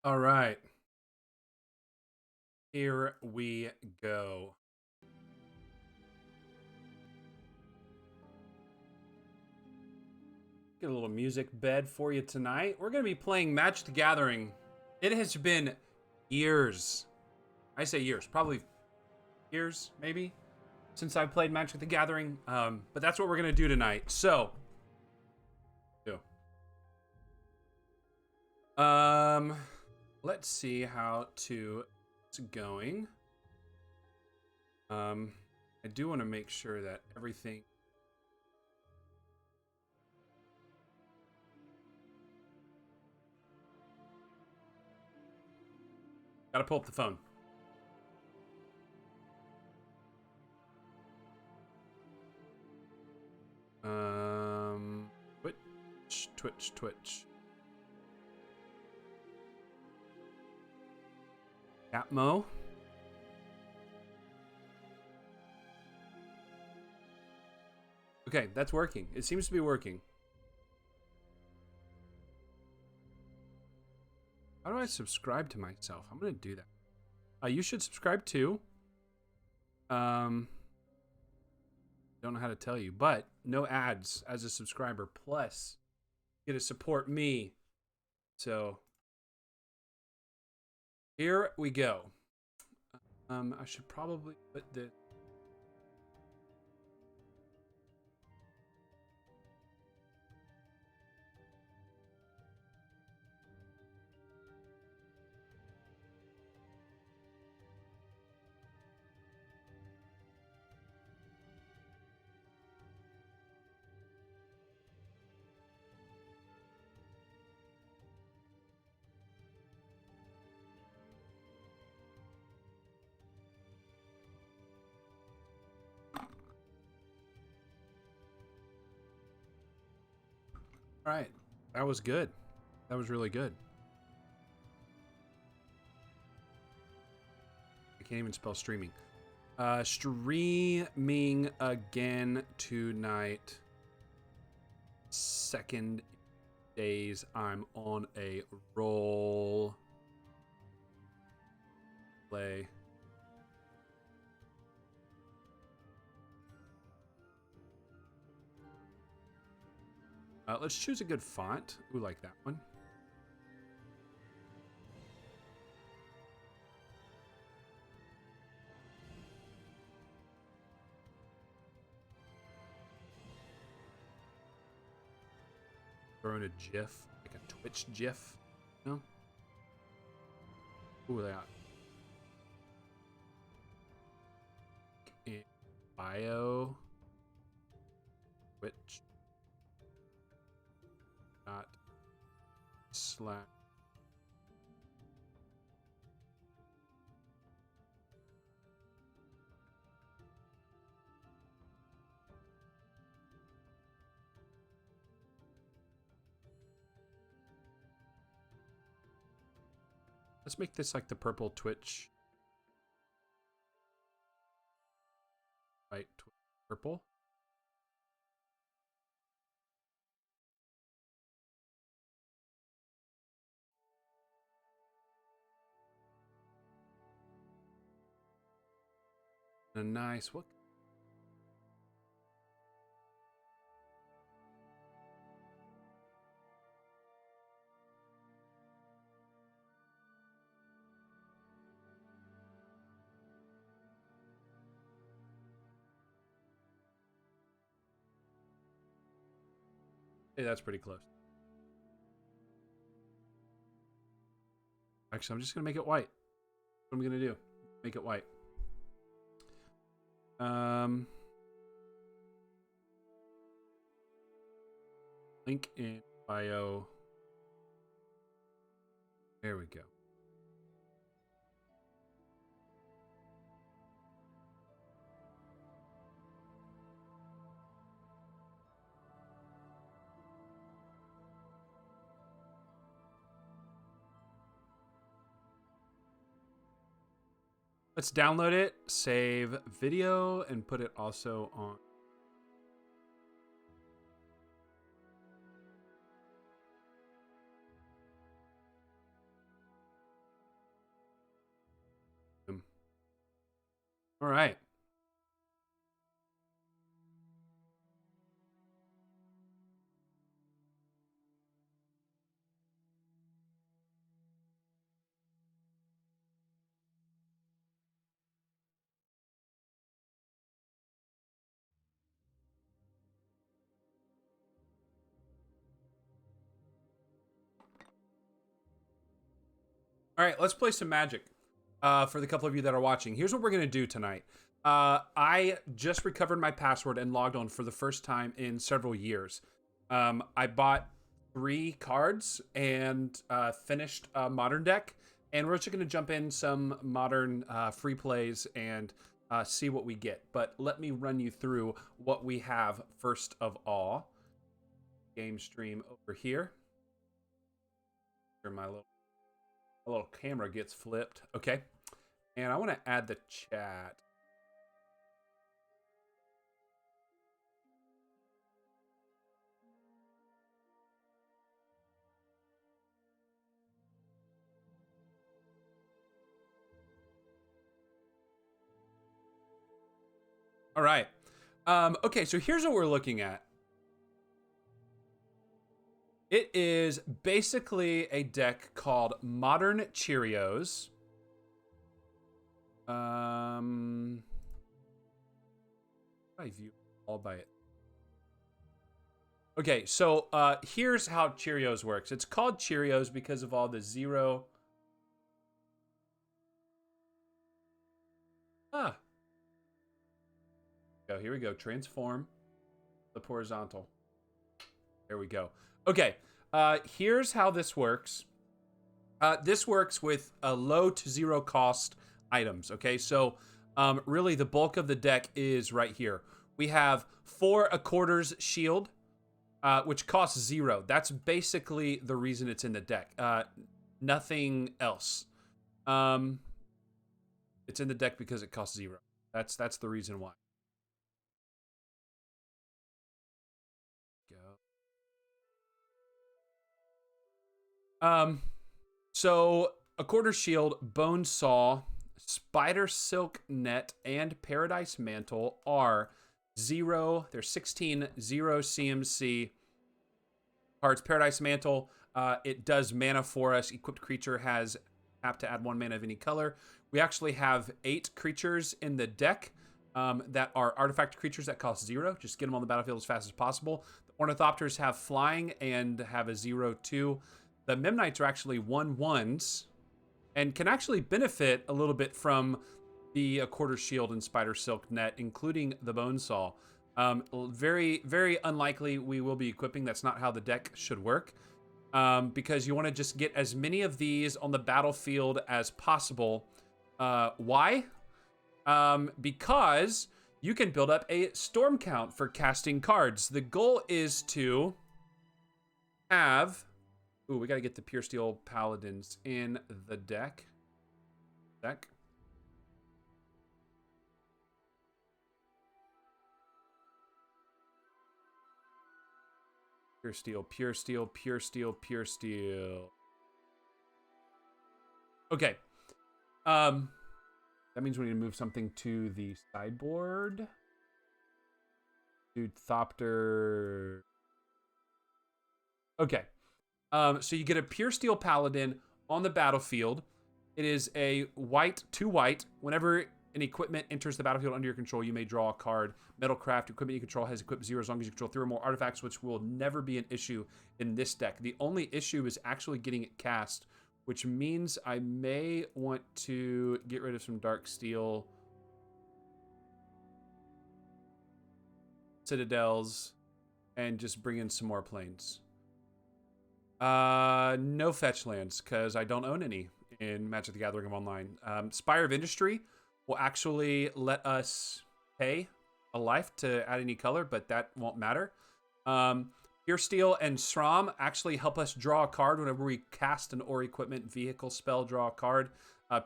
All right, here we go. Get a little music bed for you tonight. We're going to be playing Match the Gathering. It has been years. I say years, probably years, maybe, since I played Magic the Gathering. But that's what we're going to do tonight. So, um, let's see how it's going. I do want to make sure that everything. Got to pull up the phone. Twitch. Atmo. Okay, that's working. It seems to be working. How do I subscribe to myself? I'm gonna do that. You should subscribe too. Don't know how to tell you, but no ads as a subscriber. Plus, you get to support me. So here we go. I should probably put the. All right, that was good. That was really good. I can't even spell streaming. Streaming again tonight. Second days I'm on a roll. Play. Let's choose a good font. Ooh, like that one. Throw in a GIF, like a Twitch GIF. No. Ooh, that. In bio. Twitch. Dot. Slash. Let's make this like the purple Twitch. Right, purple. And a nice what? Hey, that's pretty close. Actually, I'm just gonna make it white. What am I gonna do? Make it white. Link in bio. There we go. Let's download it, save video, and put it also on. All right. All right, let's play some Magic. For the couple of you that are watching, here's what we're gonna do tonight. I just recovered my password and logged on for the first time in several years. I bought 3 cards and finished a modern deck, and we're just gonna jump in some modern free plays and see what we get. But let me run you through what we have first of all. Game stream over here. Here my little camera gets flipped. Okay. And I want to add the chat. All right. Okay, so here's what we're looking at. It is basically a deck called Modern Cheerios. I view all by it. Okay, so here's how Cheerios works. It's called Cheerios because of all the zero. Here we go. Transform. Flip horizontal. There we go. Okay, here's how this works. This works with low to zero cost items. Okay, so really the bulk of the deck is right here. We have 4 1/4 shield, which costs 0. That's basically the reason it's in the deck. Nothing else. It's in the deck because it costs 0. That's the reason why. So 1/4 shield, bone saw, spider silk net, and paradise mantle are 0. There's 16 0 CMC cards. Paradise mantle, it does mana for us. Equipped creature has have to add 1 mana of any color. We actually have 8 creatures in the deck that are artifact creatures that cost 0. Just get them on the battlefield as fast as possible. The ornithopters have flying and have a 0/2. The Memnites are actually 1/1s and can actually benefit a little bit from the 1/4 shield and spider silk net, including the bone saw. Very, very unlikely we will be equipping. That's not how the deck should work, because you want to just get as many of these on the battlefield as possible. Why? Because you can build up a storm count for casting cards. The goal is to have... Ooh, we got to get the Pure Steel Paladins in the deck. Pure Steel, Pure Steel, Pure Steel, Pure Steel. Okay. That means we need to move something to the sideboard. Dude, Thopter. Okay. So you get a Pure Steel Paladin on the battlefield. It is a white, 2 white. Whenever an equipment enters the battlefield under your control, you may draw a card. Metalcraft equipment you control has equipped 0 as long as you control 3 or more artifacts, which will never be an issue in this deck. The only issue is actually getting it cast, which means I may want to get rid of some Dark Steel Citadels and just bring in some more planes. No fetch lands, because I don't own any in Magic the Gathering Online. Spire of Industry will actually let us pay a life to add any color, but that won't matter. Pure Steel and SRAM actually help us draw a card whenever we cast an or equipment vehicle spell, draw a card.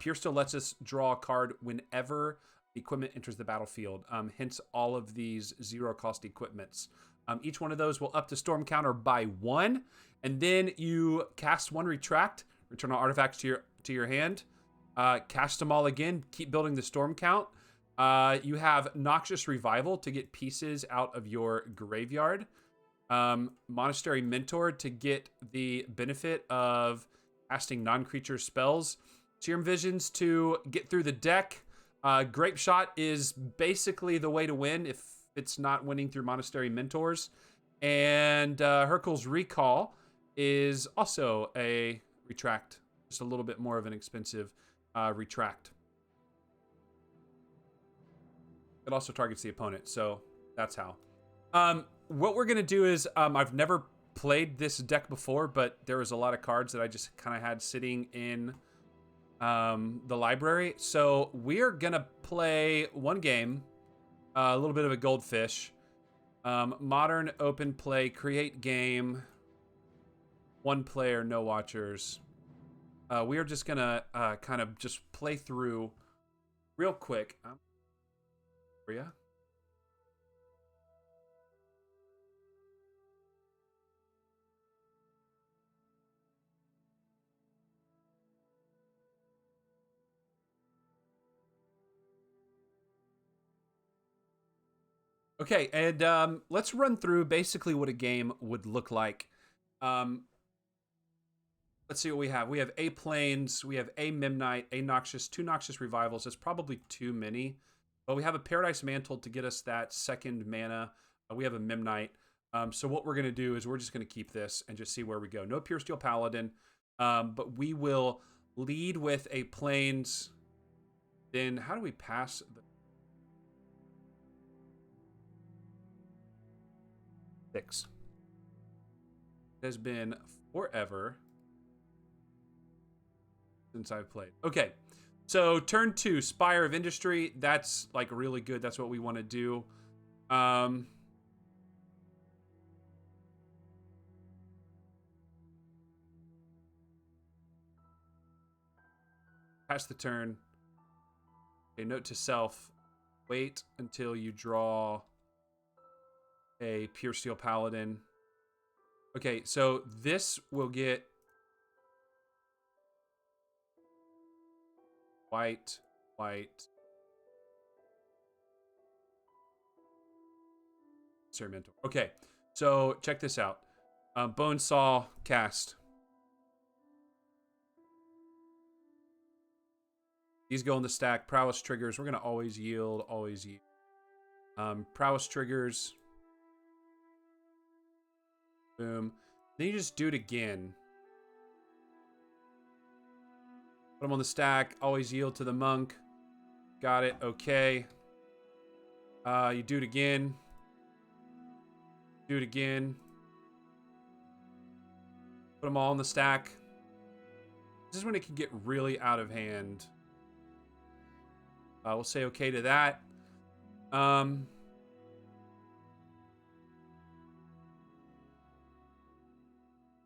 Pure Steel lets us draw a card whenever equipment enters the battlefield. Hence all of these 0 cost equipments. Each one of those will up the storm counter by 1, and then you cast 1 retract, return all artifacts to your hand, cast them all again, keep building the storm count. You have Noxious Revival to get pieces out of your graveyard. Monastery Mentor to get the benefit of casting non-creature spells. Serum Visions to get through the deck. Grape Shot is basically the way to win if it's not winning through Monastery Mentors. And Hercule's Recall is also a retract. Just a little bit more of an expensive retract. It also targets the opponent, so that's how. What we're going to do is, I've never played this deck before, but there was a lot of cards that I just kind of had sitting in the library. So we're going to play one game, a little bit of a goldfish. Modern open play, create game, one player, no watchers. We are just going to kind of just play through real quick. For you. Okay, and let's run through basically what a game would look like. Um, let's see what we have. We have A Plains, we have A Memnite, A Noxious, 2 Noxious Revivals. That's probably too many. But we have a Paradise Mantle to get us that second mana. We have a Memnite. So what we're going to do is we're just going to keep this and just see where we go. No Pure Steel Paladin, but we will lead with a Plains. Then how do we pass the 6? It has been forever since I've played. Okay, so turn 2, Spire of Industry. That's like really good. That's what we want to do. Pass the turn. A note to self. Wait until you draw a Pure Steel Paladin. Okay, so this will get white, white. Mentor. Okay, so check this out. Bone Saw cast. These go in the stack. Prowess triggers. We're going to always yield, always yield. Prowess triggers. Boom. Then you just do it again. Put them on the stack. Always yield to the monk. Got it. Okay. You do it again. Do it again. Put them all on the stack. This is when it can get really out of hand. We'll say okay to that.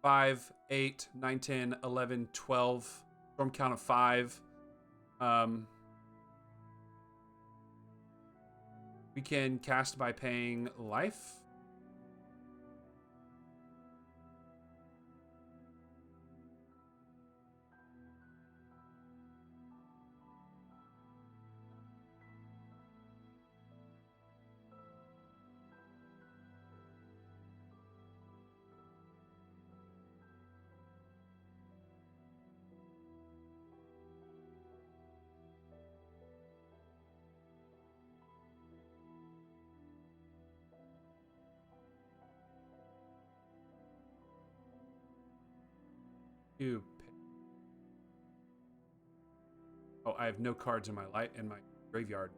5, 8, 9, 10, 11, 12. Storm count of 5. We can cast by paying life. Oh, I have no cards in my graveyard.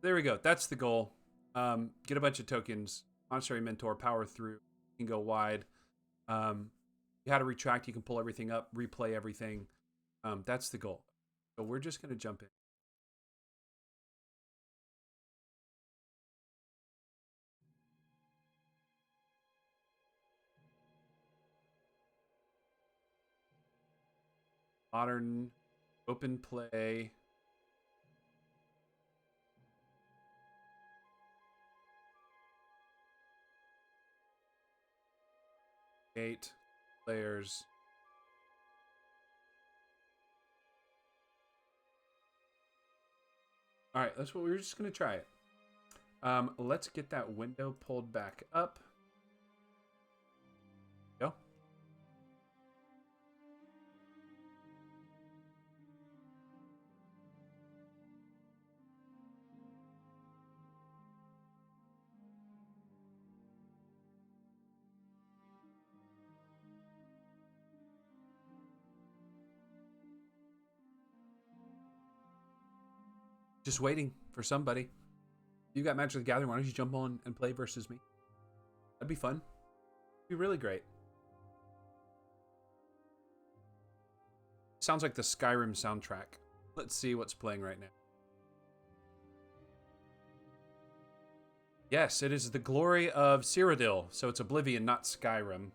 There we go. That's the goal. Get a bunch of tokens. Monastery Mentor, power through. You can go wide. You had to retract. You can pull everything up, replay everything. That's the goal. So we're just going to jump in. Modern open play. 8 players. All right, that's what we're just gonna try it. Let's get that window pulled back up. Go. Just waiting for somebody. You got Magic the Gathering, why don't you jump on and play versus me? That'd be fun. It'd be really great. Sounds like the Skyrim soundtrack. Let's see what's playing right now. Yes, it is the glory of Cyrodiil. So it's Oblivion, not Skyrim.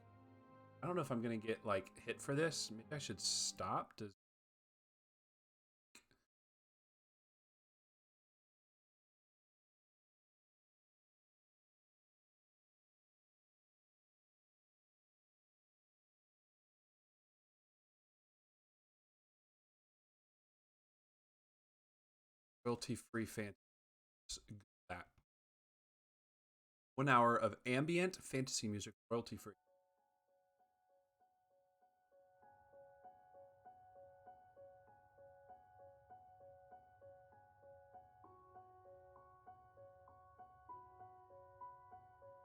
I don't know if I'm going to get, like, hit for this. Maybe I should stop. Royalty-free fantasy. That. 1 hour of ambient fantasy music, royalty-free.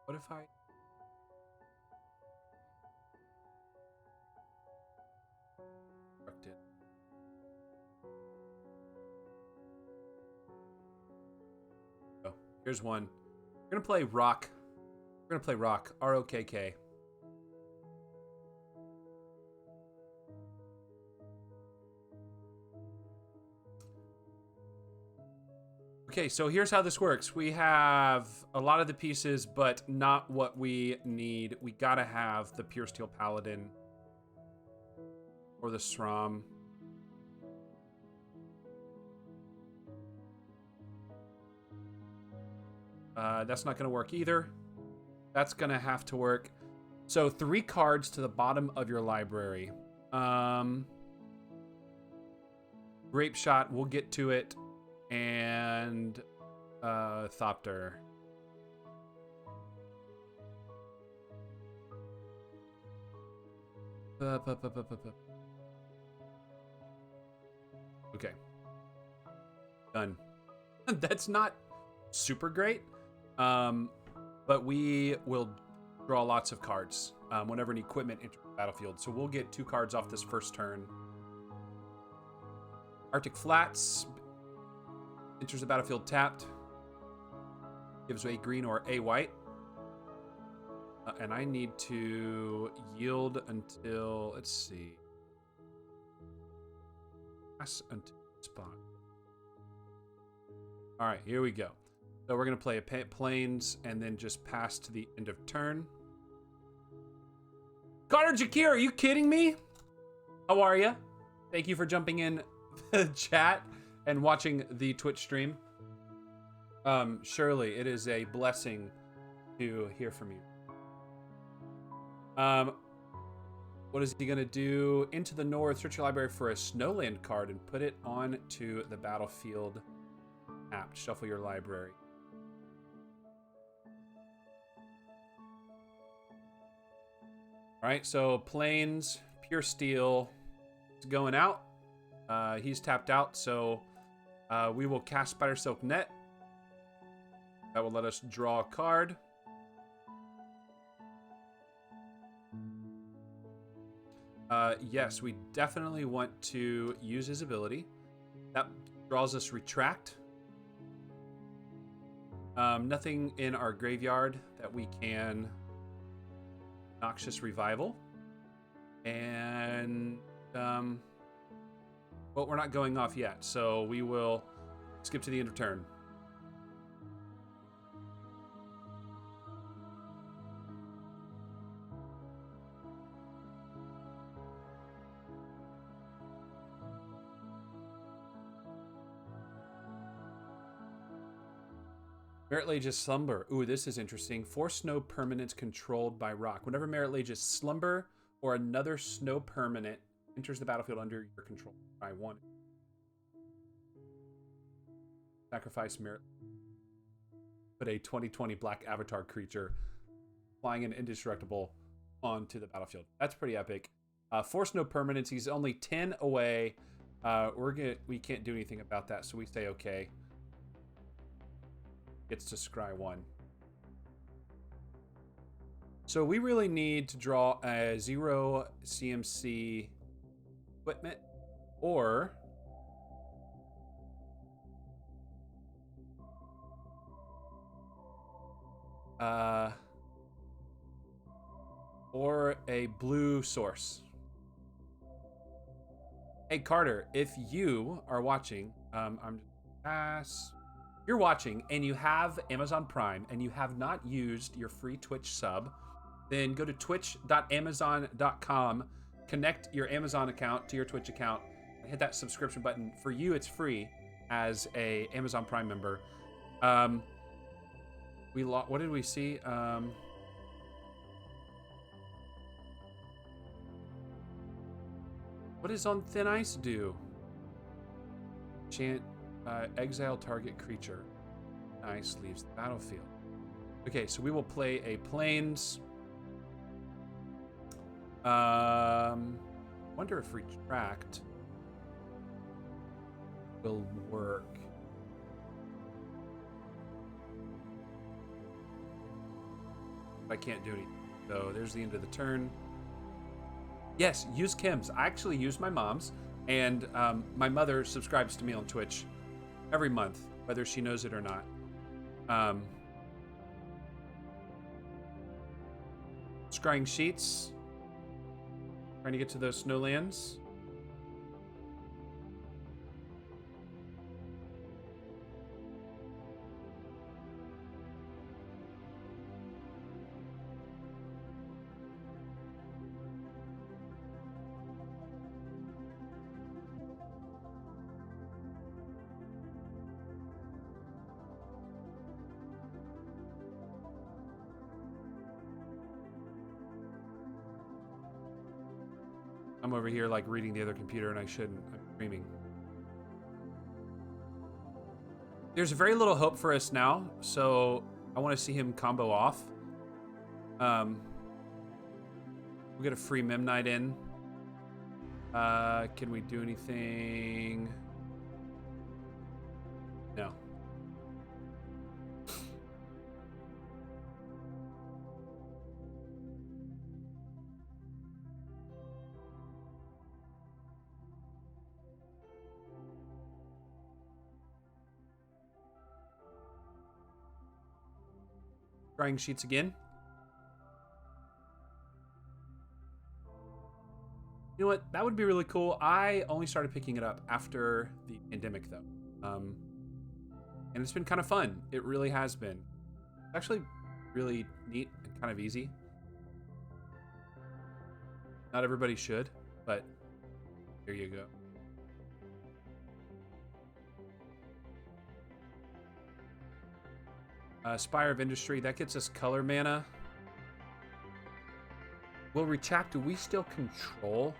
What if I... Oh, here's one. We're going to play rock. We're going to play rock. R-O-K-K. Okay, so here's how this works. We have a lot of the pieces, but not what we need. We gotta have the Pure Steel Paladin or the SRAM. That's not gonna work either. That's gonna have to work. So 3 cards to the bottom of your library. Grape Shot, we'll get to it. And Thopter. Okay. Done. That's not super great. But we will draw lots of cards whenever an equipment enters the battlefield. So we'll get 2 cards off this first turn. Arctic Flats enters the battlefield tapped. Gives a green or a white. And I need to yield until, let's see. Pass until spot. All right, here we go. So we're going to play a Plains and then just pass to the end of turn. Connor Jakir, are you kidding me? How are you? Thank you for jumping in the chat and watching the Twitch stream. Surely it is a blessing to hear from you. What is he gonna do? Into the north, search your library for a Snowland card and put it onto the battlefield app. Shuffle your library. All right, so Plains, Pure Steel is going out. He's tapped out, so we will cast Spider Silk Net. That will let us draw a card. Yes, we definitely want to use his ability. That draws us Retract. Nothing in our graveyard that we can Noxious Revival. And, well, we're not going off yet, so we will skip to the end of turn. Merit Lage's Slumber. Ooh, this is interesting. 4 snow permanents controlled by rock. Whenever Merit Lage's Slumber or another snow permanent enters the battlefield under your control, try 1. Sacrifice Merit. Put a 2020 black avatar creature flying an indestructible onto the battlefield. That's pretty epic. 4 snow permanents. He's only 10 away. We can't do anything about that, so we say okay. Gets to scry 1. So we really need to draw a 0 CMC equipment or a blue source. Hey Carter, if you are watching, you're watching and you have Amazon Prime and you have not used your free Twitch sub, then go to twitch.amazon.com, connect your Amazon account to your Twitch account, and hit that subscription button. For you, it's free as a Amazon Prime member. What did we see? What does On Thin Ice do? Exile target creature. Ice leaves the battlefield. Okay, so we will play a Plains. Wonder if Retract will work. I can't do anything. So there's the end of the turn. Yes, use Kim's. I actually use my mom's, and my mother subscribes to me on Twitch every month, whether she knows it or not. Scrying sheets. Trying to get to those snowlands. I'm over here like reading the other computer and I shouldn't. I'm dreaming. There's very little hope for us now, so I want to see him combo off. We'll get a free Memnite in. Can we do anything? No. Scrying sheets again. You know what? That would be really cool. I only started picking it up after the pandemic, though. And it's been kind of fun. It really has been. It's actually really neat and kind of easy. Not everybody should, but there you go. Spire of Industry, that gets us color mana. Will Retract, do we still control?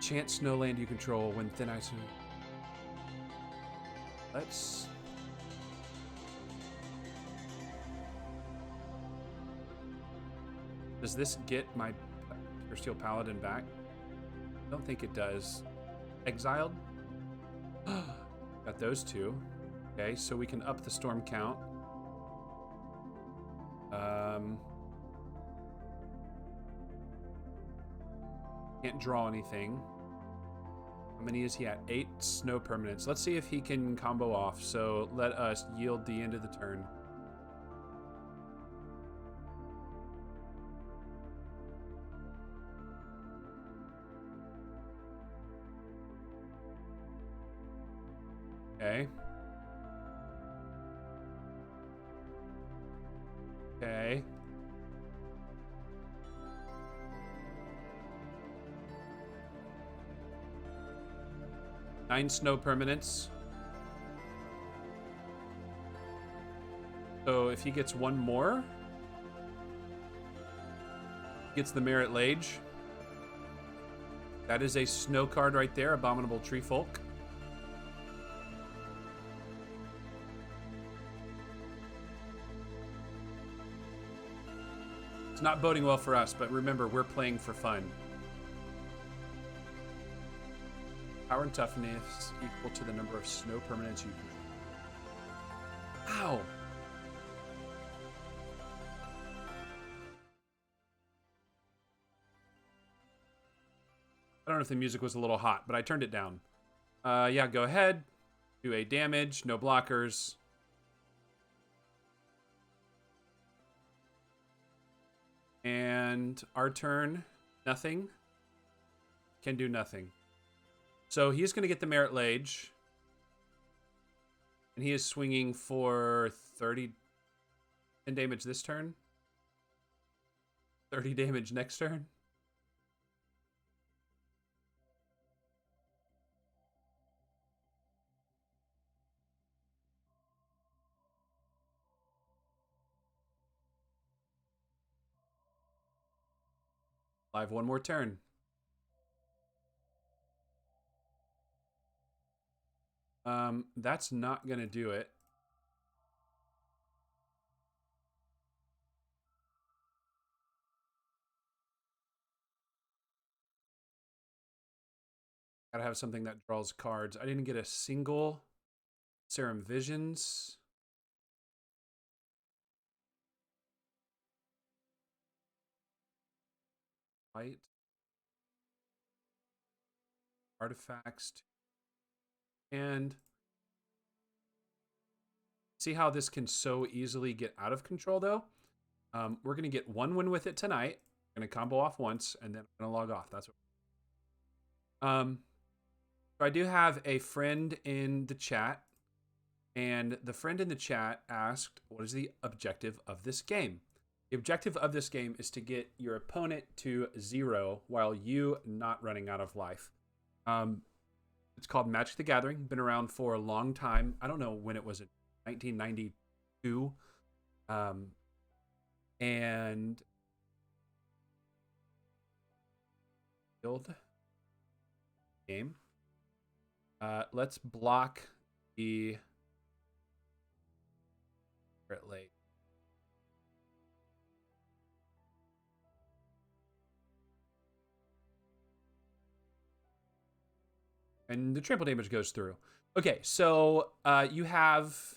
Chant Snowland you control when Thin Ice. Let's. Does this get my Pure Steel Paladin back? I don't think it does. Exiled? Got those two. Okay, so we can up the storm count. Can't draw anything. How many is he at? 8 snow permanents. Let's see if he can combo off. So let us yield the end of the turn. Okay. Okay. Nine snow permanents. if he gets one more, gets the Merit Lage. That is a snow card right there, Abominable Tree Folk. It's not boding well for us, but remember, we're playing for fun. Power and toughness equal to the number of snow permanents you can. Ow! I don't know if the music was a little hot, but I turned it down. Yeah, go ahead. Do a damage, no blockers. And our turn, nothing. Can do nothing. So he's going to get the Merit Lage. And he is swinging for 10 damage this turn. 30 damage next turn. Live one more turn. That's not gonna do it. Gotta have something that draws cards. I didn't get a single Serum Visions. Light. Artifacts. And see how this can so easily get out of control, though? We're going to get one win with it tonight. We're going to combo off once, and then I'm going to log off. That's what. So I do have a friend in the chat, and the friend in the chat asked, what is the objective of this game? The objective of this game is to get your opponent to 0 while you not running out of life. It's called Magic the Gathering. Been around for a long time. I don't know when it was, in 1992. And build game. Let's block the Merit Lage. And the trample damage goes through. Okay, so you have...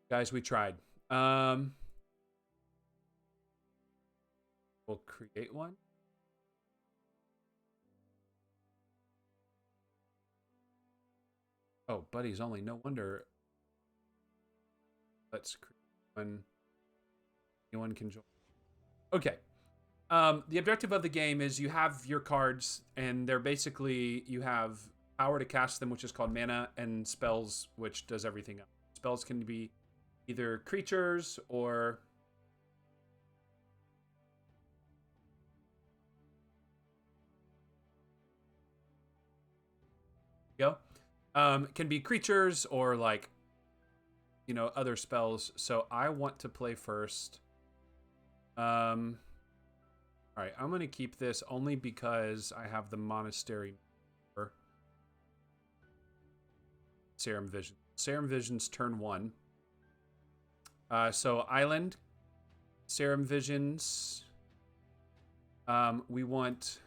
Guys, we tried. We'll create one. Oh, buddies only. No wonder. Let's create one. Anyone can join. Okay. The objective of the game is you have your cards, and they're basically, you have power to cast them, which is called mana, and spells, which does everything else. Spells can be either creatures or... Go. Can be creatures or, like, you know, other spells. So I want to play first. All right, I'm going to keep this only because I have the Monastery Serum Vision. Serum Vision's turn 1. So Island, Serum Visions. We want...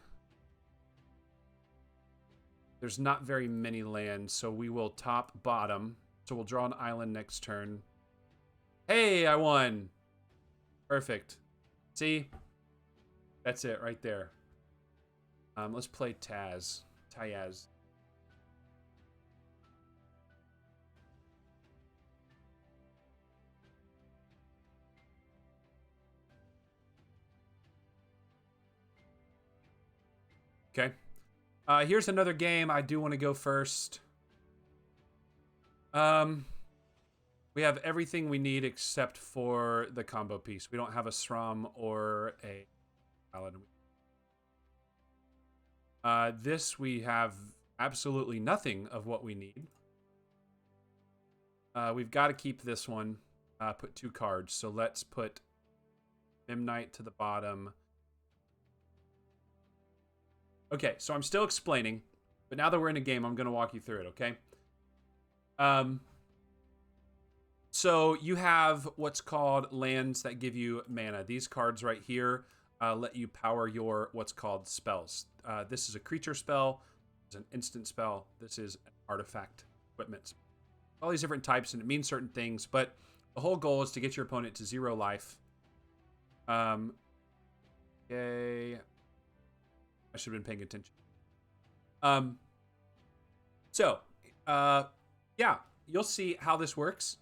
There's not very many lands, so we will top bottom. So we'll draw an island next turn. Hey, I won! Perfect. See? That's it right there. Let's play Taz. Tayaz. Okay. Here's another game. I do want to go first. We have everything we need except for the combo piece. We don't have a SRAM or a Paladin. This we have absolutely nothing of what we need. We've got to keep this one. Put 2 cards. So let's put Mimknight to the bottom. Okay, so I'm still explaining, but now that we're in a game, I'm going to walk you through it, okay? So you have what's called lands that give you mana. These cards right here let you power your what's called spells. This is a creature spell. This is an instant spell. This is an artifact equipment. All these different types, and it means certain things, but the whole goal is to get your opponent to 0 life. Okay. I should have been paying attention. Yeah, you'll see how this works.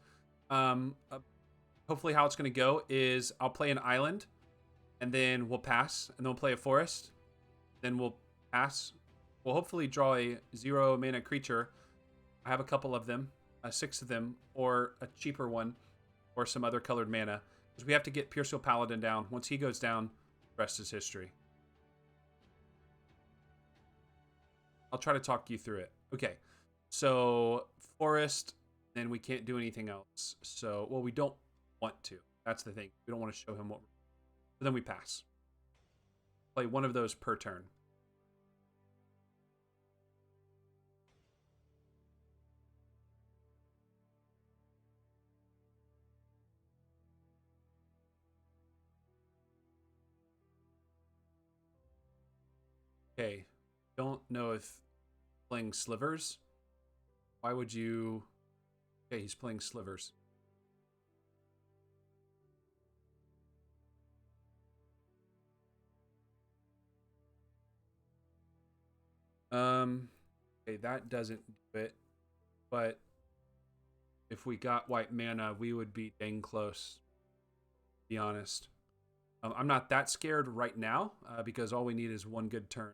Hopefully how it's going to go is I'll play an island, and then we'll pass, and then we'll play a forest, then we'll pass. We'll hopefully draw a 0 mana creature. I have a couple of them, 6 of them, or a cheaper one, or some other colored mana, because we have to get Pierceful Paladin down. Once he goes down, the rest is history. I'll try to talk you through it. Okay, so forest, then we can't do anything else. So, well, we don't want to. That's the thing. We don't want to show him what. So then we pass. Play one of those per turn. Okay, don't know if playing slivers. Why would you? Okay, he's playing slivers. Okay, that doesn't do it. But if we got white mana, we would be dang close. To be honest, I'm not that scared right now because all we need is one good turn.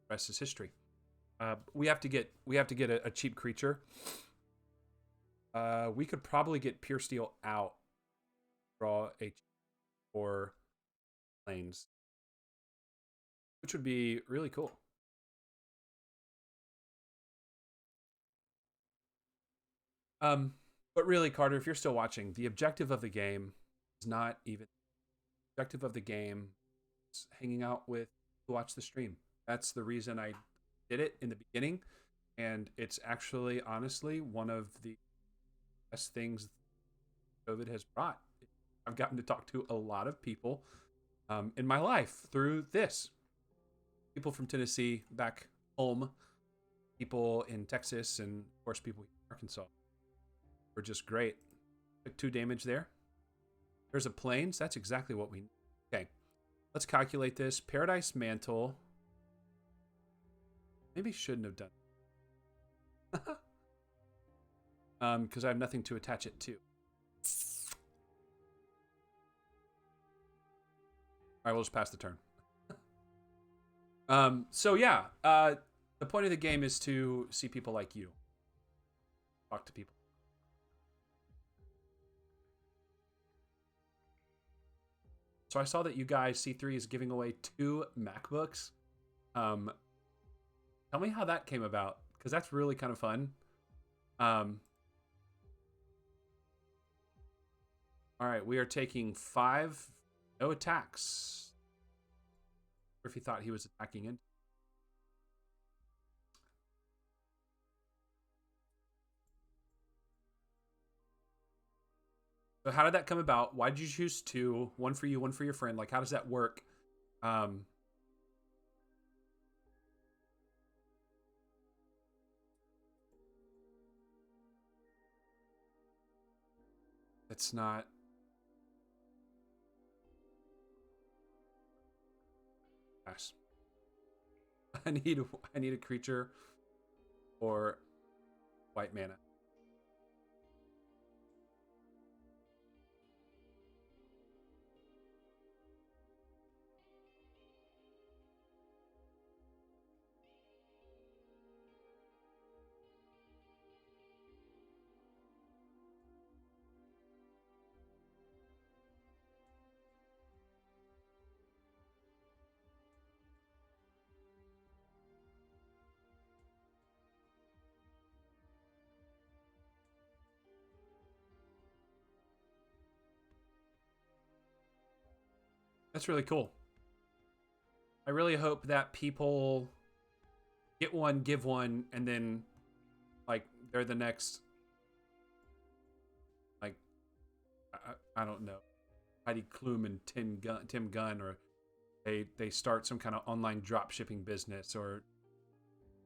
The rest is history. We have to get a cheap creature. We could probably get Pure Steel out. Draw a 4 lanes, which would be really cool. But really, Carter, if you're still watching, the objective of the game is not even the objective of the game. Is hanging out with who watch the stream. That's the reason I did it in the beginning, and it's actually honestly one of the best things COVID has brought. I've gotten to talk to a lot of people in my life through this. People from Tennessee back home, people in Texas, and of course people in Arkansas were just great. Took 2 damage there. There's a plains. That's exactly what we need. Okay, let's calculate this. Paradise Mantle. Maybe shouldn't have done because I have nothing to attach it to. All right, we'll just pass the turn. So yeah, the point of the game is to see people like you. Talk to people. So I saw that you guys, C3 is giving away 2 MacBooks. Tell me how that came about, because that's really kind of fun. All right, we are taking 5. No attacks. Or if he thought he was attacking in. So how did that come about? Why did you choose 2? 1 for you, 1 for your friend. Like, how does that work? It's not. Pass. I need a creature or white mana. That's really cool. I really hope that people get one, give one, and then like they're the next, like I don't know, Heidi Klum and Tim Gunn, or they start some kind of online drop shipping business or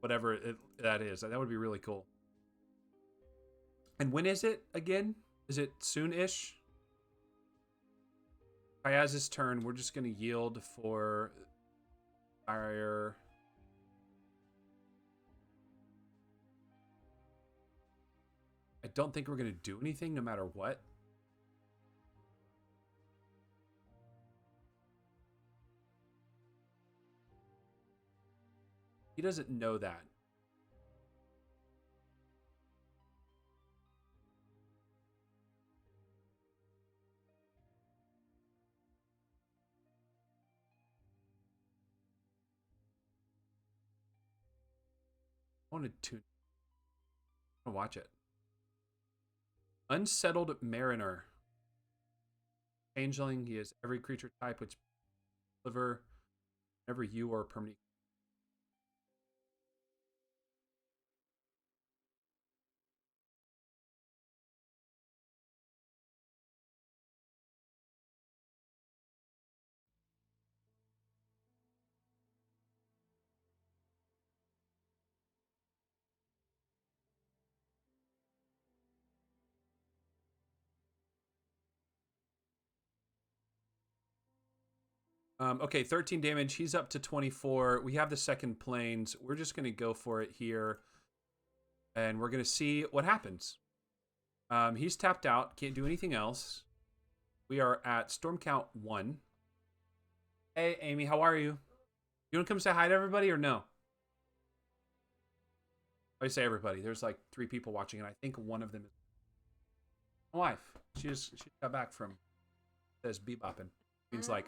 whatever that is. That would be really cool. And when is it again? Is it soon-ish? Kayaz's turn. We're just going to yield for fire. I don't think we're going to do anything no matter what. He doesn't know that. I want to watch it. Unsettled Mariner. Changeling. He has every creature type which deliver whenever you or permanent. Okay, 13 damage. He's up to 24. We have the second planes. We're just going to go for it here. And we're going to see what happens. He's tapped out. Can't do anything else. We are at storm count 1. Hey, Amy, how are you? You want to come say hi to everybody or no? I say everybody. There's like 3 people watching, and I think one of them is my wife. She got back from, says bebopping. Means like,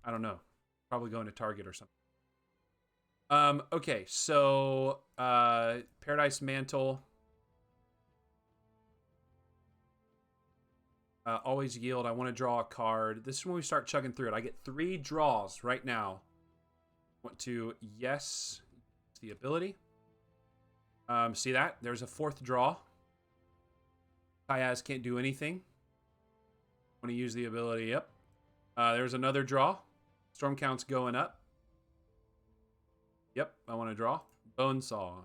I don't know, probably going to Target or something. Okay, so Paradise Mantle. Always yield. I want to draw a card. This is when we start chugging through it. I get 3 draws right now. I want to yes the ability. See that? There's a 4th draw. Kayaz can't do anything. Want to use the ability. Yep. There's another draw. Storm count's going up. Yep, I want to draw. Bonesaw.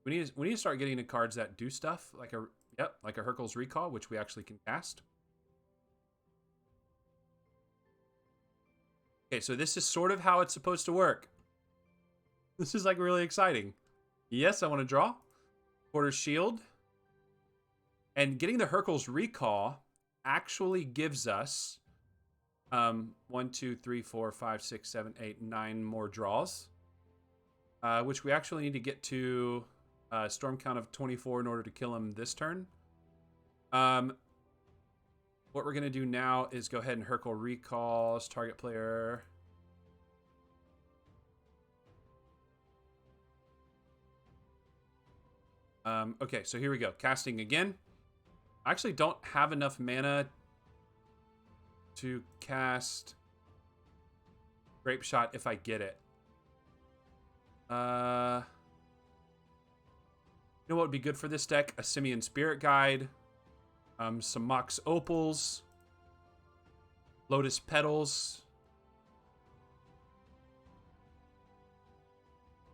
We need to start getting the cards that do stuff, like a Hurkyl's Recall, which we actually can cast. Okay, so this is sort of how it's supposed to work. This is like really exciting. Yes, I want to draw. Quarter Shield. And getting the Hurkyl's Recall actually gives us 1, 2, 3, 4, 5, 6, 7, 8, 9 more draws. Which we actually need to get to storm count of 24 in order to kill him this turn. What we're going to do now is go ahead and Hurkyl Recalls target player. Okay, so here we go. Casting again. I actually don't have enough mana to cast Grape Shot if I get it. You know what would be good for this deck? A Simian Spirit Guide. Some Mox Opals. Lotus Petals.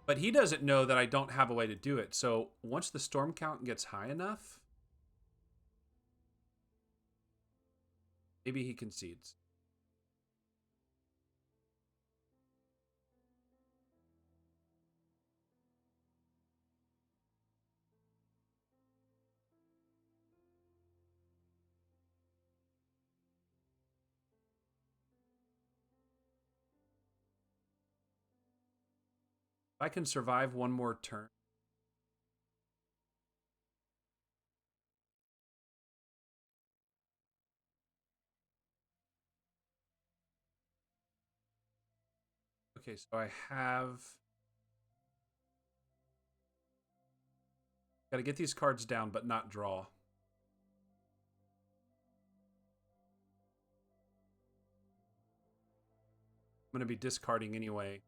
But he doesn't know that I don't have a way to do it. So once the storm count gets high enough, maybe he concedes. If I can survive one more turn. Okay, so I have... Got to get these cards down, but not draw. going to be discarding anyway.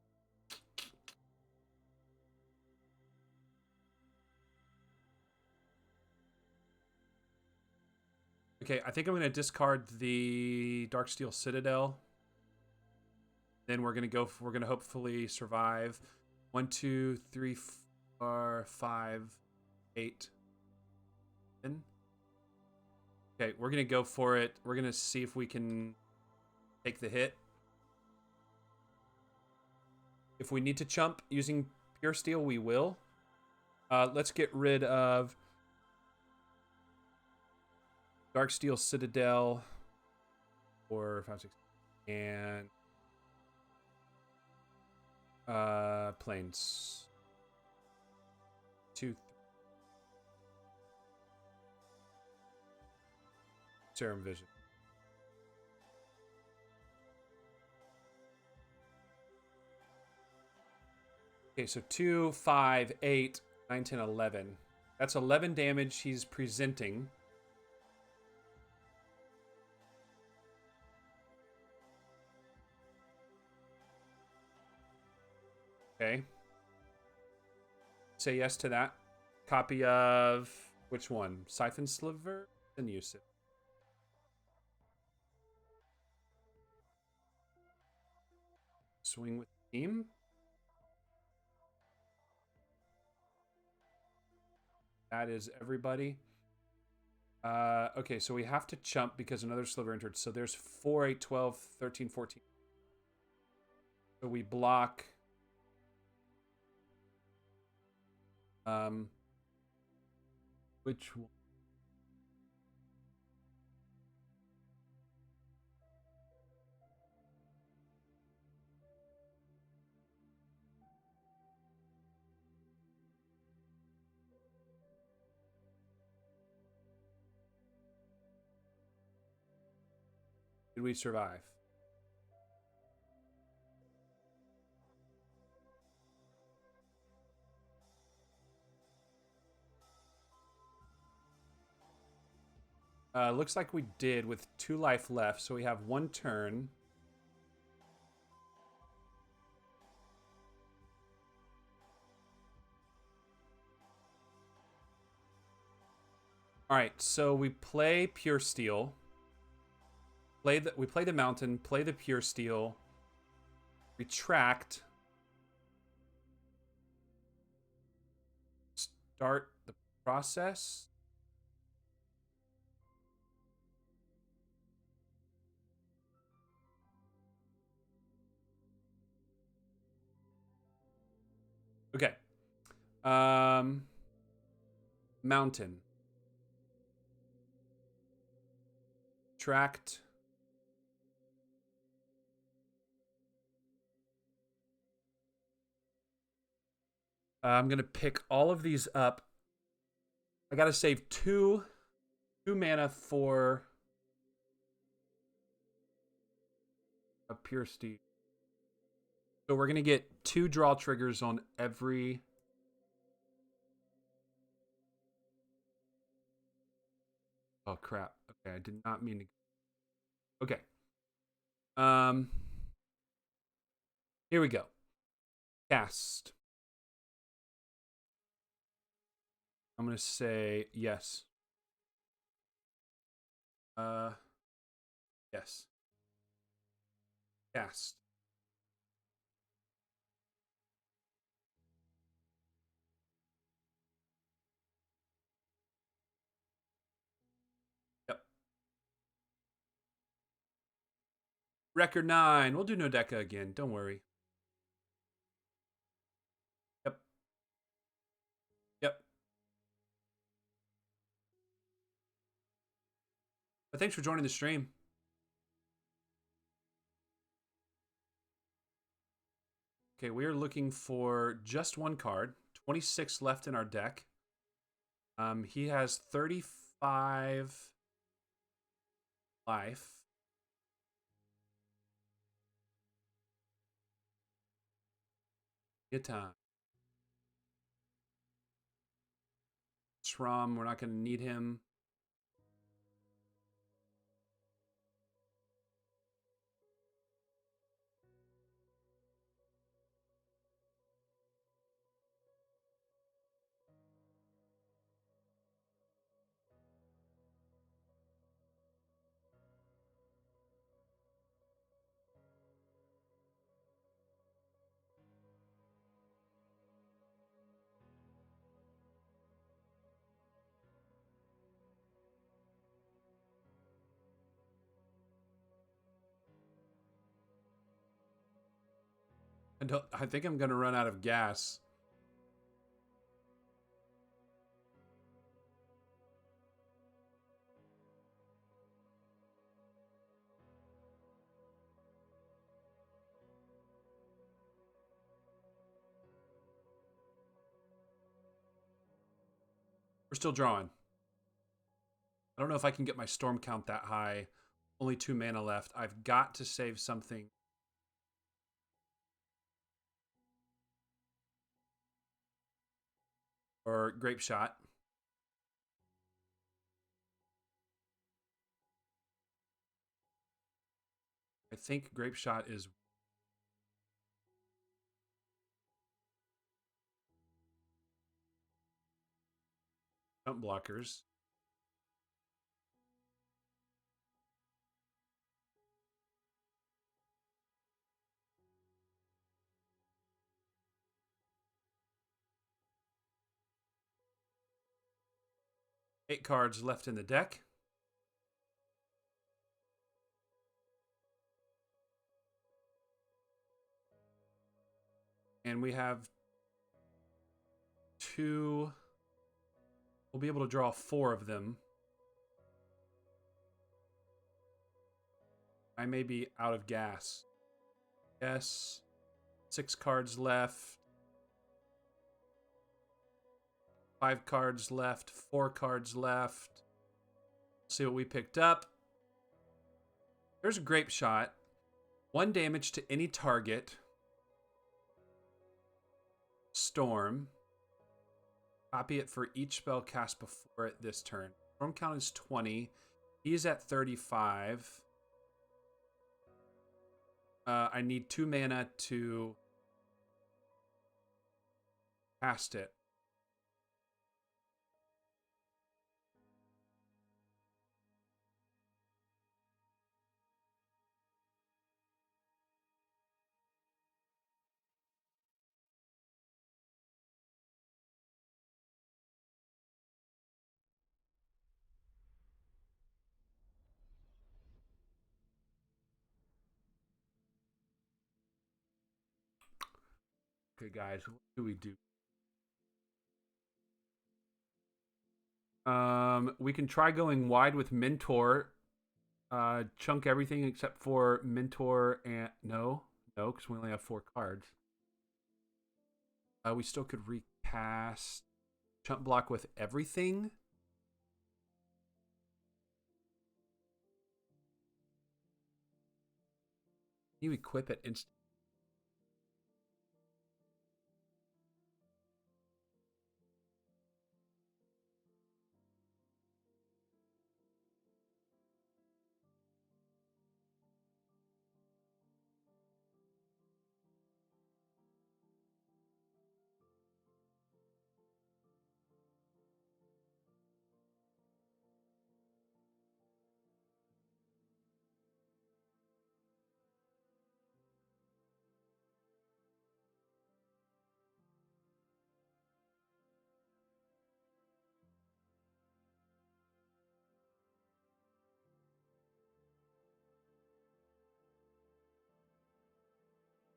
Okay, I think I'm going to discard the Darksteel Citadel. Then we're going to go. We're going to hopefully survive. 1, 2, 3, 4, 5, 8. 10. Okay, we're going to go for it. We're going to see if we can take the hit. If we need to chump using Pure Steel, we will. Let's get rid of Darksteel Citadel. 4, 5, 6, and planes. 2, 3. Serum Vision. Okay, so 2, 5, 8, 9, 10, 11. That's 11 damage he's presenting. Okay. Say yes to that. Copy of which one? Siphon Sliver and use it. Swing with team. That is everybody. Okay, so we have to chump because another sliver entered. So there's 4, 8, 12, 13, 14. So we block. Which one? Did we survive? Looks like we did with 2 life left, so we have 1 turn. All right, so we play Pure Steel. We play the Mountain, play the Pure Steel, retract, start the process. Okay. Mountain. Tract. I'm going to pick all of these up. I got to save 2 mana for a Pure Steel. So we're going to get 2 draw triggers on every... Oh, crap. Okay, I did not mean to... Okay. Here we go. Cast. I'm going to say yes. Yes. Cast. Yep. Record 9. We'll do no Deca again. Don't worry. Yep. Yep. But thanks for joining the stream. Okay, we are looking for just 1 card. 26 left in our deck. He has 35 life. Good time. Shrum, we're not going to need him. I think I'm gonna run out of gas. We're still drawing. I don't know if I can get my storm count that high. Only 2 mana left. I've got to save something. Or grape shot. I think grape shot is jump blockers. Eight cards left in the deck. And we have 2. We'll be able to draw 4 of them. I may be out of gas. Yes. 6 cards left. 5 cards left. 4 cards left. See what we picked up. There's a grape shot. 1 damage to any target. Storm. Copy it for each spell cast before it this turn. Storm count is 20. He's at 35. I need 2 mana to cast it. Okay, guys, what do we do? We can try going wide with Mentor. Chunk everything except for Mentor and no, because we only have 4 cards. We still could recast chunk block with everything. You equip it instantly.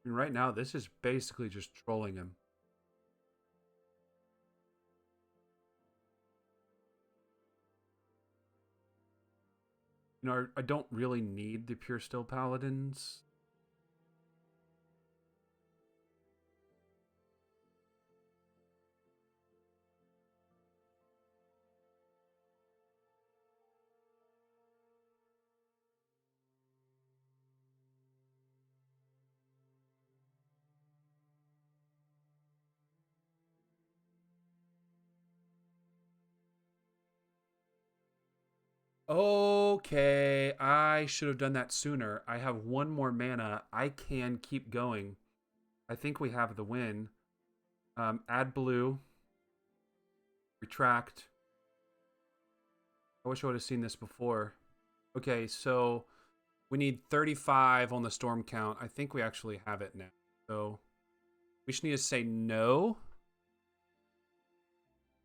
And right now, this is basically just trolling him. You know, I don't really need the Pure Steel Paladins. Okay, I should have done that sooner. I have 1 more mana. I can keep going. I think we have the win. Add blue. Retract. I wish I would have seen this before. Okay, so we need 35 on the storm count. I think we actually have it now. So we just need to say no.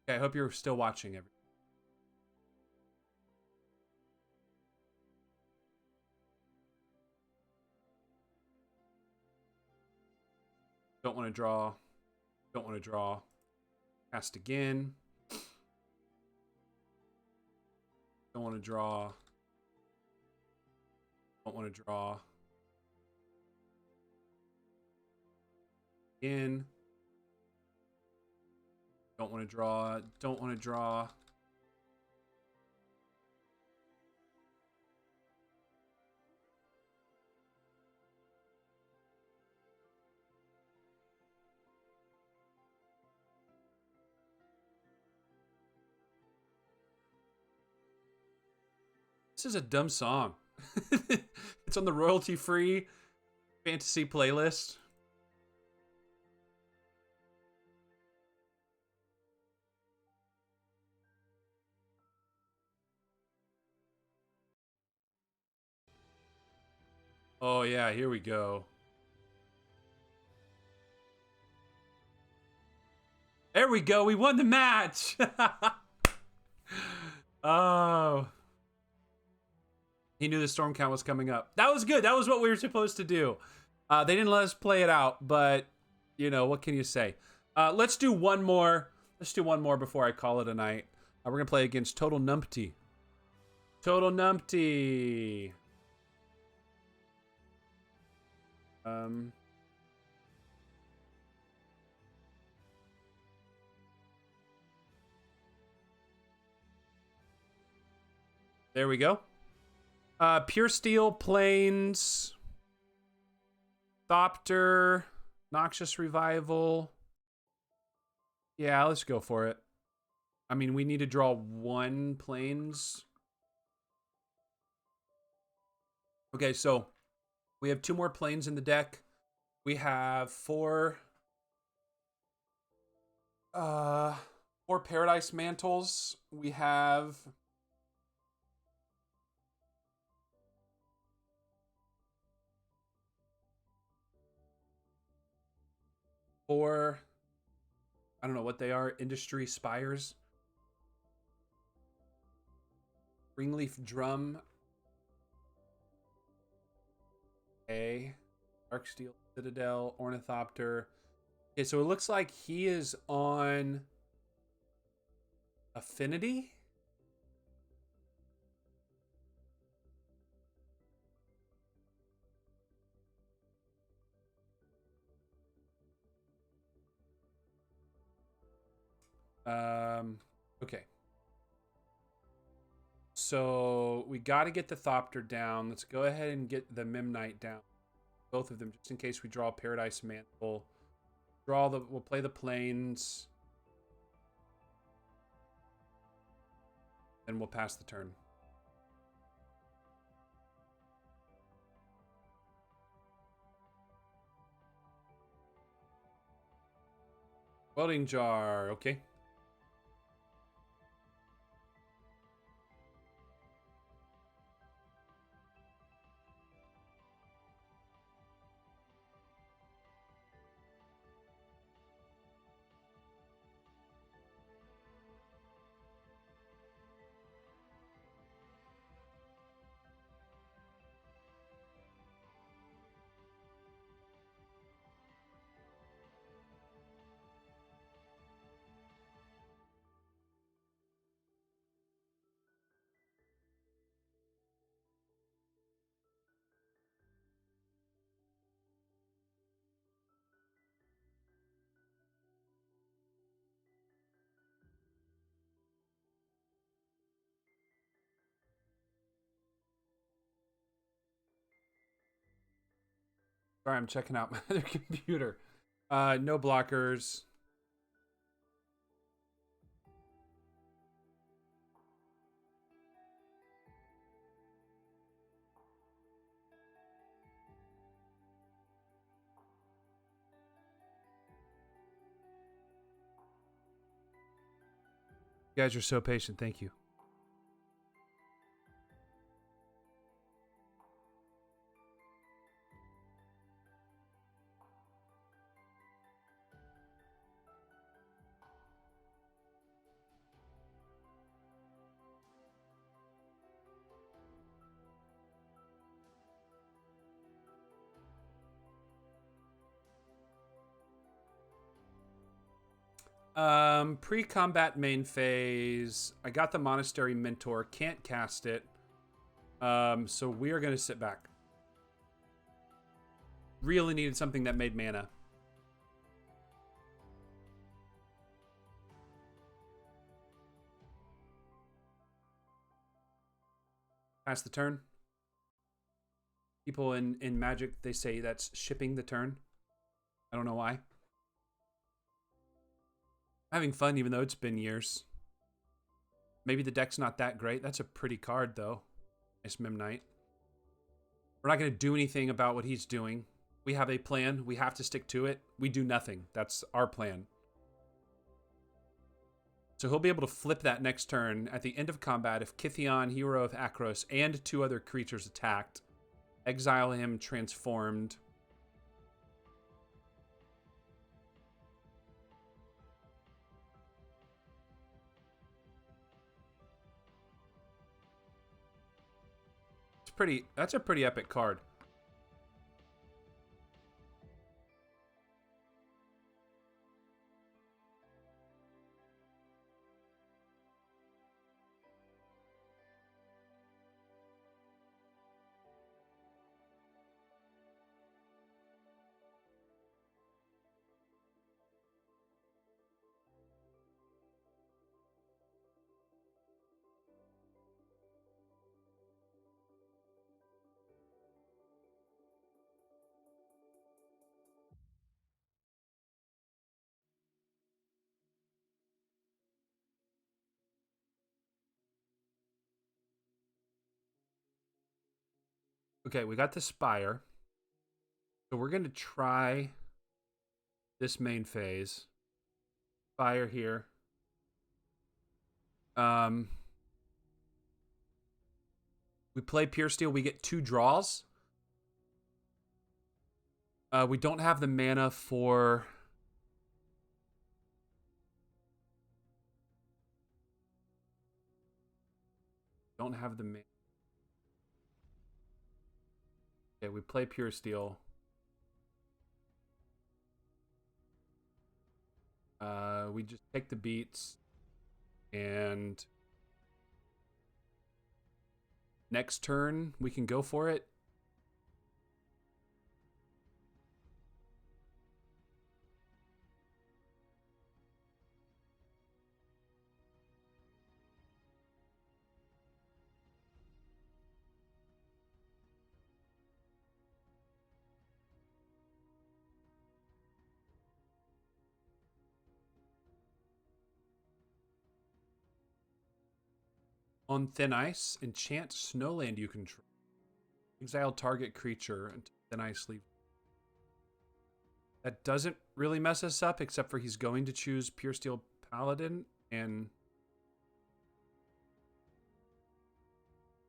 Okay, I hope you're still watching everything. Don't want to draw. Don't want to draw. Cast again. Don't want to draw. Don't want to draw. Again. Don't want to draw. Don't want to draw. This is a dumb song. It's on the royalty-free fantasy playlist. Oh yeah, here we go. There we go. We won the match. Oh. He knew the storm count was coming up. That was good. That was what we were supposed to do. They didn't let us play it out, but you know, what can you say? Let's do one more. Let's do one more before I call it a night. We're gonna play against Total Numpty. Total Numpty. There we go. Pure Steel, Plains, Thopter, Noxious Revival. Yeah, let's go for it. I mean, we need to draw one Plains. Okay, so we have 2 more Plains in the deck. We have 4 Paradise Mantles. We have 4, I don't know what they are, Industry Spires. Ringleaf Drum. A. Darksteel Citadel, Ornithopter. Okay, so it looks like he is on Affinity. Okay. So we got to get the Thopter down. Let's go ahead and get the Memnite down. Both of them, just in case we draw Paradise Mantle. We'll play the Plains. Then we'll pass the turn. Welding Jar, okay. Sorry, I'm checking out my other computer. No blockers. You guys are so patient. Thank you. Pre-combat main phase. I got the Monastery Mentor. Can't cast it. So we are going to sit back. Really needed something that made mana. Pass the turn. People in Magic, they say that's shipping the turn. I don't know why. Having fun even though it's been years. Maybe the deck's not that great. That's a pretty card though. Nice Mim Knight. We're not going to do anything about what he's doing. We have a plan. We have to stick to it. We do nothing. That's our plan. So he'll be able to flip that next turn at the end of combat if Kithion, Hero of Akros, and 2 other creatures attacked. Exile him, transformed. That's a pretty epic card. Okay, we got the Spire. So we're going to try this main phase. Spire here. We play Pure Steel. We get 2 draws. We don't have the mana for... Don't have the mana. Okay, we play Pure Steel. We just take the beats. And... next turn, we can go for it. On Thin Ice, enchant Snowland you control. Exile target creature until Thin Ice leaves. That doesn't really mess us up, except for he's going to choose Pure Steel Paladin, and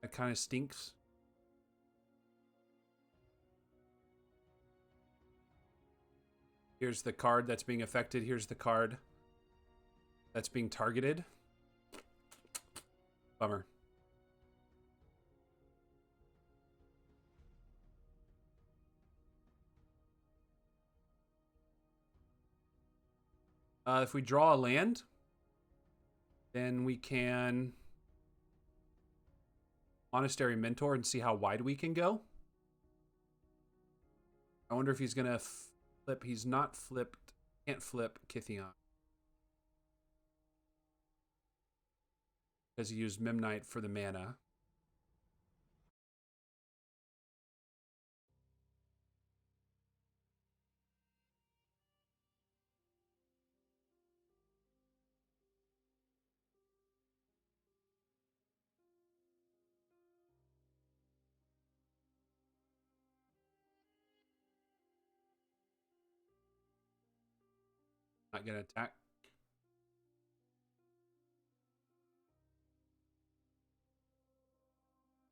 that kind of stinks. Here's the card that's being affected. Here's the card that's being targeted. Bummer. If we draw a land, then we can Monastery Mentor and see how wide we can go. I wonder if he's going to flip. He's not flipped. Can't flip Kithion. Because he used Mim Knight for the mana. Not going to attack.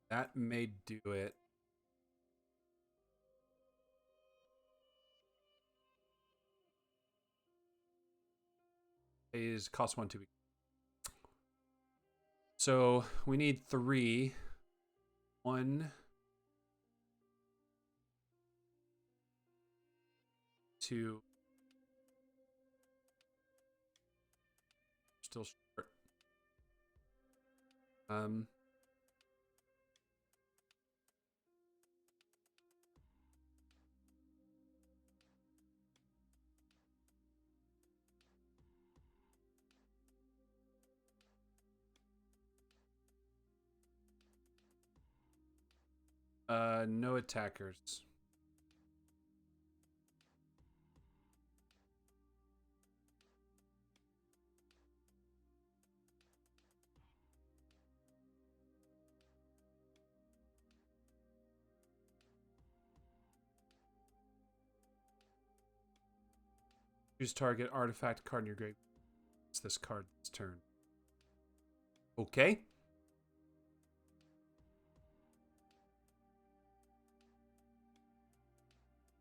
That may do it. Is cost 1 to be. So we need 3. 1, 2. still short. Um. No attackers. Choose target artifact card in your grave. It's this card this turn. Okay.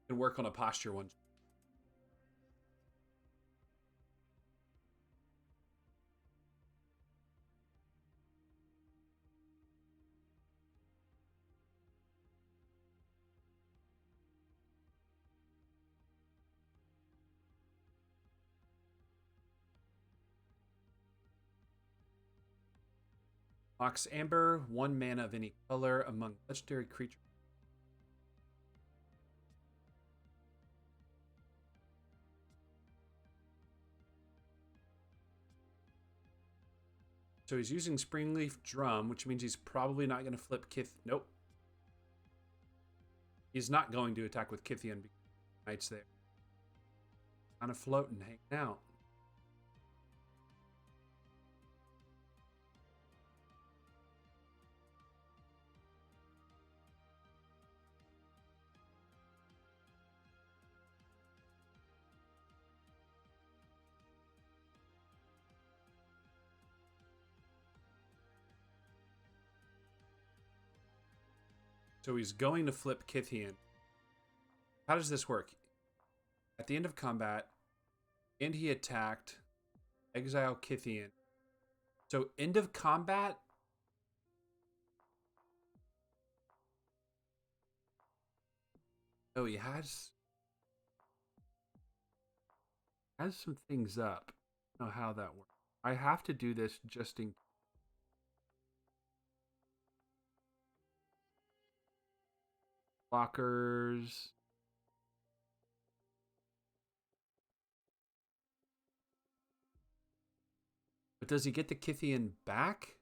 Can work on a posture one. Mox Amber, 1 mana of any color among legendary creatures. So he's using Springleaf Drum, which means he's probably not going to flip Kith. Nope. He's not going to attack with Kithian because Knight's there. Kind of floating, hanging out. So he's going to flip Kithian. How does this work? At the end of combat, and he attacked, exile Kithian. So end of combat. Oh, he has some things up. I don't know how that works. I have to do this just in blockers. But does he get the Kithian back?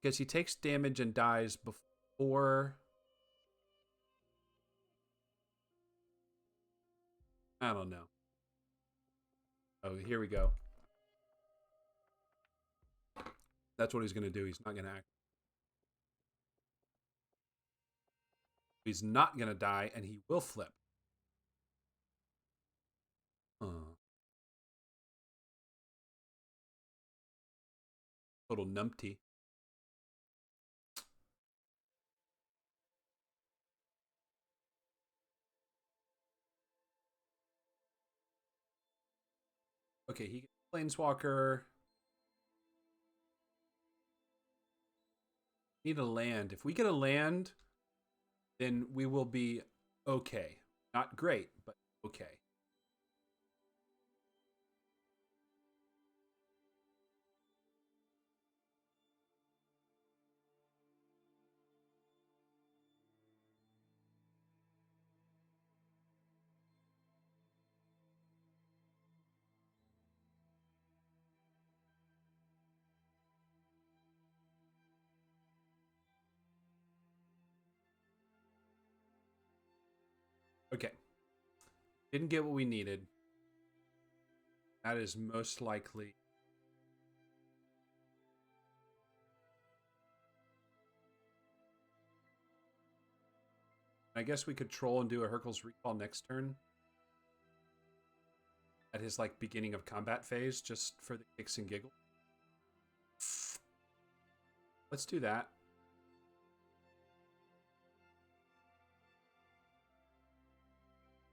Because he takes damage and dies before. I don't know. Oh, here we go. That's what he's going to do. He's not going to act. He's not going to die, and he will flip. Total numpty. Okay, he gets Planeswalker. Need a land. If we get a land, then we will be okay. Not great, but okay. Okay. Didn't get what we needed. That is most likely. I guess we could troll and do a Hercules recall next turn. At his like beginning of combat phase, just for the kicks and giggles. Let's do that.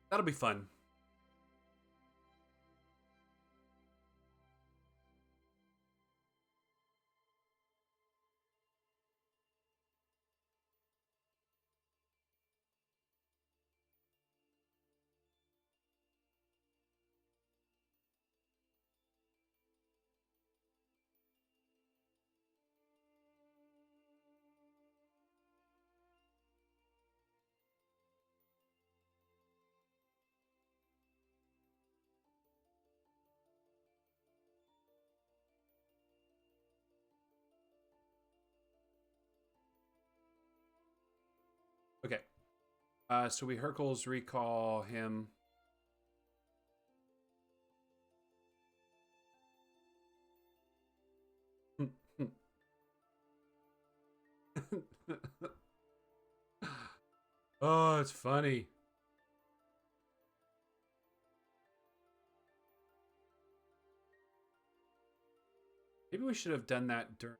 That'll be fun. Okay. So we Hercules recall him. Oh, it's funny. Maybe we should have done that during.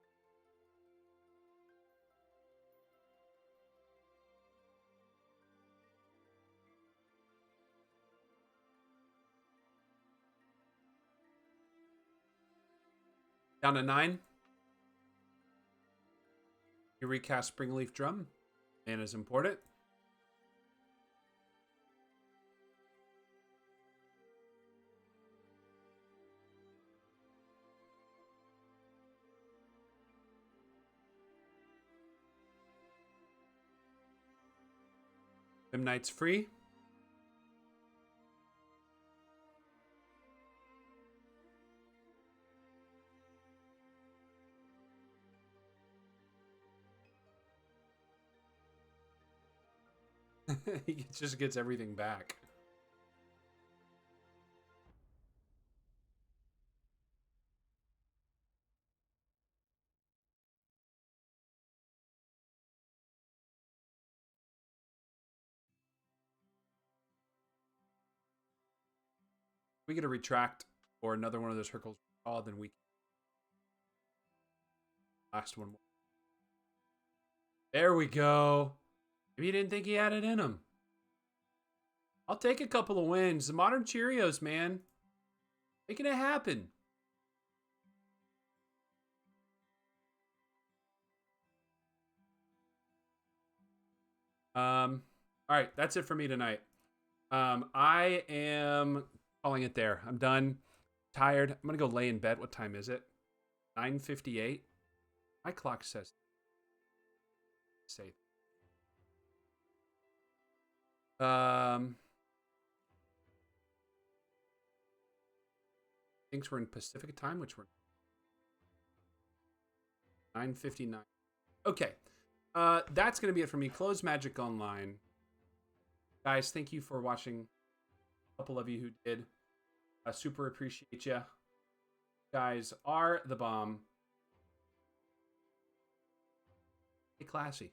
Down to 9. You recast Springleaf Drum. Mana's important. Them Knights free. He just gets everything back. We get a retract or another one of those Hercules recall, then we last one more. There we go. Maybe he didn't think he had it in him. I'll take a couple of wins. The Modern Cheerios, man. Making it happen. All right, that's it for me tonight. I am calling it there. I'm done. Tired. I'm gonna go lay in bed. What time is it? 9:58. My clock says safe. Thinks we're in Pacific time, which we're 9:59. Okay. That's gonna be it for me. Close Magic Online. Guys, thank you for watching. A couple of you who did. I super appreciate you. Guys are the bomb. Stay classy.